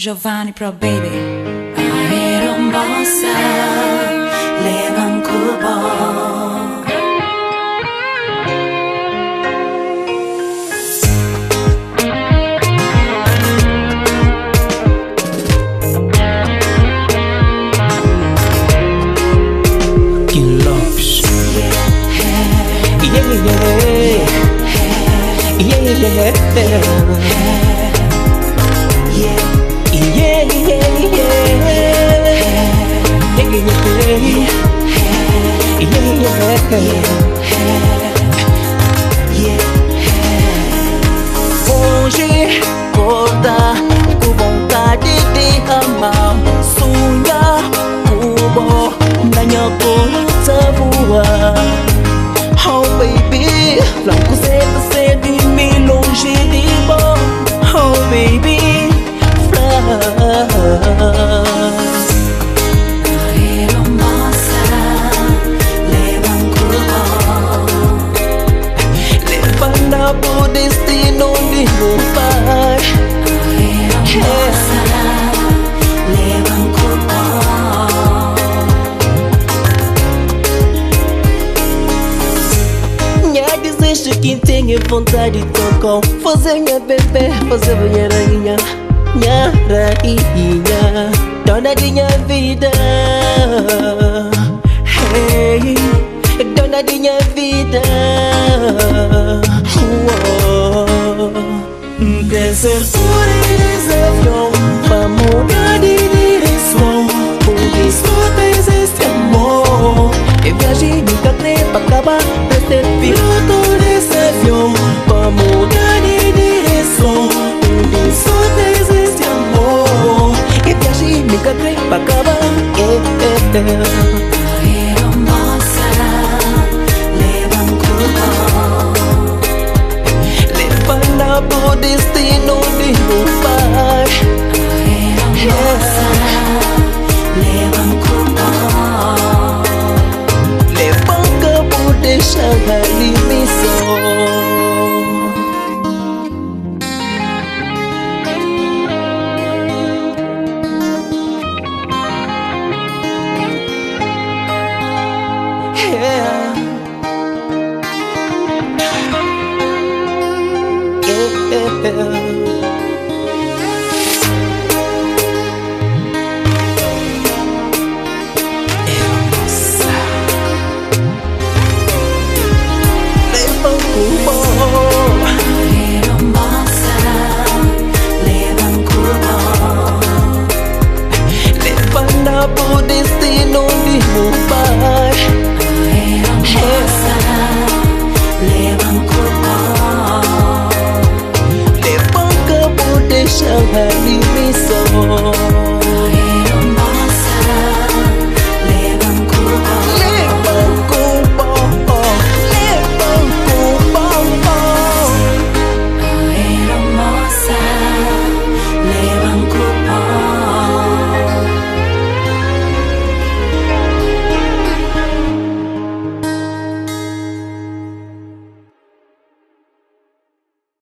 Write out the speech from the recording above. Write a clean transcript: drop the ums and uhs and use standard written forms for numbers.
Giovanni Pro Baby. Aeromossa, levam kubo. Hoje acordar com vontade de amar, sonhar com bom na minha coluna voar. Oh baby, logo cedo de mim longe de bom. Oh baby, fly. Aeromossa, levam kubo. Levando pro destino de meu pai. Aeromossa, levam kubo. Desiste que tenha vontade de tocar, fazer minha bebê, fazer minha rainha, minha rainha, dona de minha vida. Hey, dona de minha vida. Descer por desafião, vamos mudar de direção, onde só existe amor. E viagem nunca tem pra acabar. Piloto desse avião, vamos mudar de direção, onde só existe amor. E viagem nunca tem pra acabar. Aeromossa, levam kubo. Levando pro destino de meu pai. Aeromossa, levam kubo. Levando por deixar ali missão. Pro destino de meu pai. Aeromossa, levam kubo. Levanta por deixar ali missão.